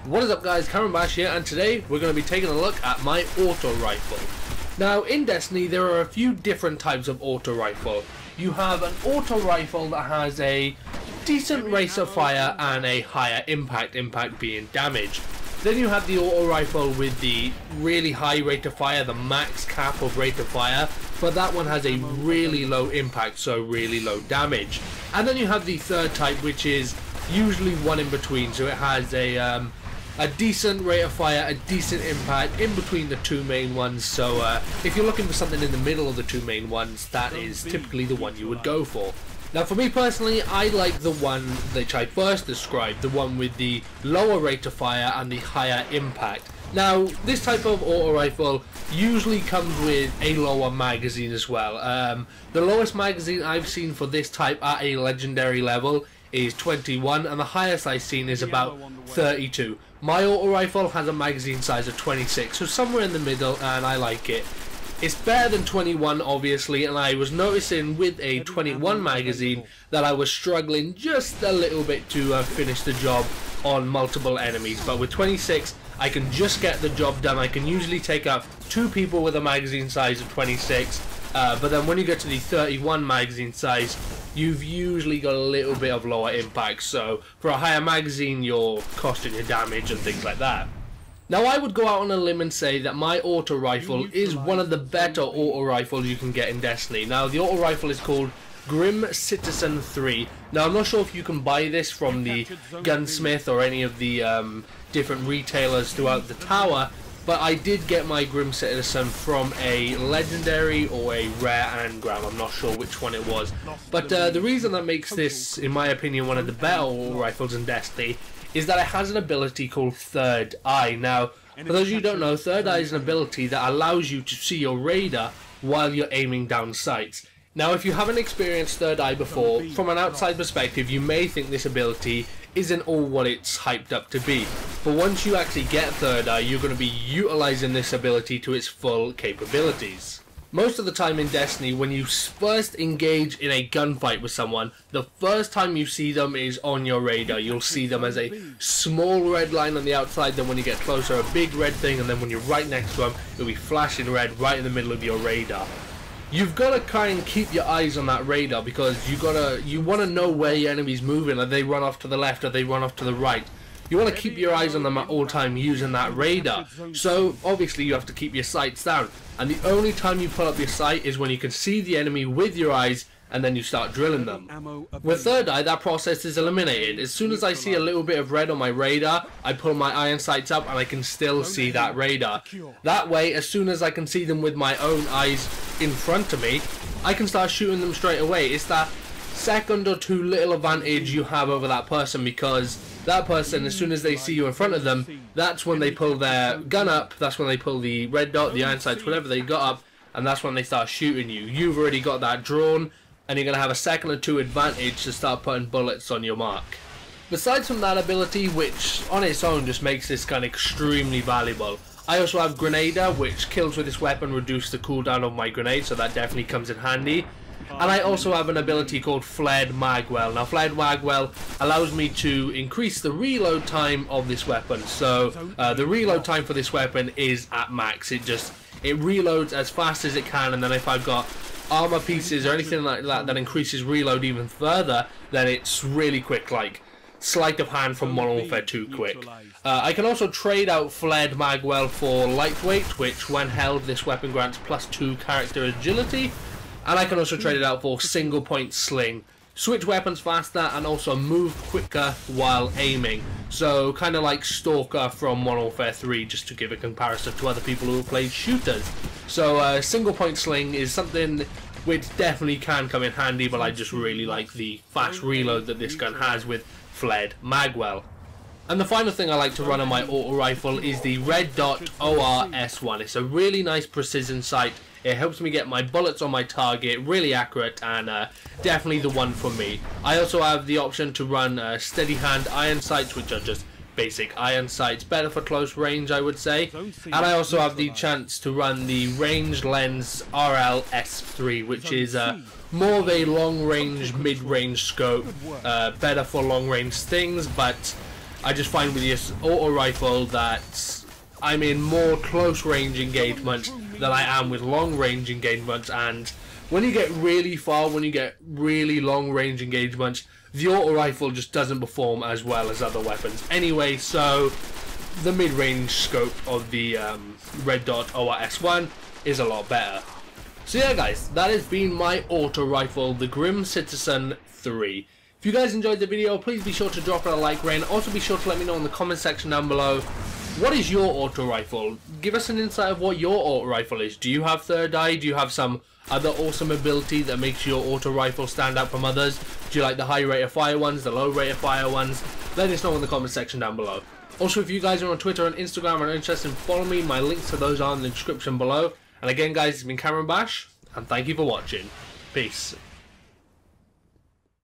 What is up guys, Cameron Bash here, and today we're going to be taking a look at my auto rifle. Now in Destiny there are a few different types of auto rifle. You have an auto rifle that has a decent rate of fire and a higher impact being damage. Then you have the auto rifle with the really high rate of fire, the max cap of rate of fire, but that one has a really low impact, so really low damage. And then you have the third type, which is usually one in between, so it has a decent rate of fire, a decent impact in between the two main ones. So if you're looking for something in the middle of the two main ones, that is typically the one you would go for. Now for me personally, I like the one which I first described, the one with the lower rate of fire and the higher impact. Now this type of auto rifle usually comes with a lower magazine as well. The lowest magazine I've seen for this type at a legendary level is 21, and the highest I've seen is about 32. My auto rifle has a magazine size of 26, so somewhere in the middle, and I like it. It's better than 21 obviously, and I was noticing with a 21 magazine that I was struggling just a little bit to finish the job on multiple enemies, but with 26 I can just get the job done. I can usually take out 2 people with a magazine size of 26, but then when you get to the 31 magazine size, you've usually got a little bit of lower impact, so for a higher magazine you're costing your damage and things like that. Now I would go out on a limb and say that my auto rifle is one of the better auto rifles you can get in Destiny. Now the auto rifle is called Grim Citizen 3. Now I'm not sure if you can buy this from the gunsmith or any of the different retailers throughout the tower, but I did get my Grim Citizen from a legendary or a rare anagram. I'm not sure which one it was. But the reason that makes this, in my opinion, one of the better auto rifles in Destiny is that it has an ability called Third Eye. Now, for those of you who don't know, Third Eye is an ability that allows you to see your radar while you're aiming down sights. Now, if you haven't experienced Third Eye before, from an outside perspective, you may think this ability isn't all what it's hyped up to be. But once you actually get Third Eye, you're going to be utilizing this ability to its full capabilities. Most of the time in Destiny, when you first engage in a gunfight with someone, the first time you see them is on your radar. You'll see them as a small red line on the outside, then when you get closer a big red thing, and then when you're right next to them, it'll be flashing red right in the middle of your radar. You've got to try and keep your eyes on that radar, because you want to know where your enemy's moving. Are they run off to the left? Are they run off to the right? You want to keep your eyes on them at all time using that radar. So obviously you have to keep your sights down, and the only time you pull up your sight is when you can see the enemy with your eyes, and then you start drilling them. With Third Eye, that process is eliminated. As soon as I see a little bit of red on my radar, I pull my iron sights up and I can still see that radar. That way, as soon as I can see them with my own eyes in front of me, I can start shooting them straight away. It's that second or two little advantage you have over that person, because that person, as soon as they see you in front of them, that's when they pull their gun up, that's when they pull the red dot, the iron sights, whatever they got up, and that's when they start shooting you. You've already got that drawn, and you're going to have a second or two advantage to start putting bullets on your mark. Besides from that ability, which on its own just makes this gun extremely valuable, I also have Grenader, which kills with this weapon reduce the cooldown of my grenade, so that definitely comes in handy. And I also have an ability called Flared Magwell. Now Flared Magwell allows me to increase the reload time of this weapon. So the reload time for this weapon is at max. It reloads as fast as it can, and then if I've got armor pieces or anything like that that increases reload even further, then it's really quick, like sleight of hand from Modern Warfare 2 quick. I can also trade out Flared Magwell for Lightweight, which when held this weapon grants +2 character agility. And I can also trade it out for Single Point Sling. Switch weapons faster and also move quicker while aiming. So kind of like Stalker from Modern Warfare 3, just to give a comparison to other people who have played shooters. So Single Point Sling is something which definitely can come in handy, but I just really like the fast reload that this gun has with Flared Magwell. And the final thing I like to run on my auto rifle is the Red Dot OR-S1. It's a really nice precision sight. It helps me get my bullets on my target, really accurate, and definitely the one for me. I also have the option to run steady hand iron sights, which are just basic iron sights, better for close range I would say. And I also have the chance to run the Range Lens RL-S3, which is more of a long range, mid range scope, better for long range things, but I just find with this auto rifle that I'm in more close range engagements than I am with long range engagements, and when you get really far, when you get really long range engagements, the auto rifle just doesn't perform as well as other weapons anyway, so the mid-range scope of the Red Dot ORS-1 is a lot better. So yeah guys, that has been my auto rifle, the Grim Citizen 3. If you guys enjoyed the video, please be sure to drop it a like rating. Also be sure to let me know in the comment section down below, what is your auto rifle? Give us an insight of what your auto rifle is. Do you have third eye? Do you have some other awesome ability that makes your auto rifle stand out from others? Do you like the high rate of fire ones, the low rate of fire ones? Let us know in the comment section down below. Also, if you guys are on Twitter and Instagram and are interested in following me, my links to those are in the description below. And again guys, it's been Cameron Bash, and thank you for watching. Peace.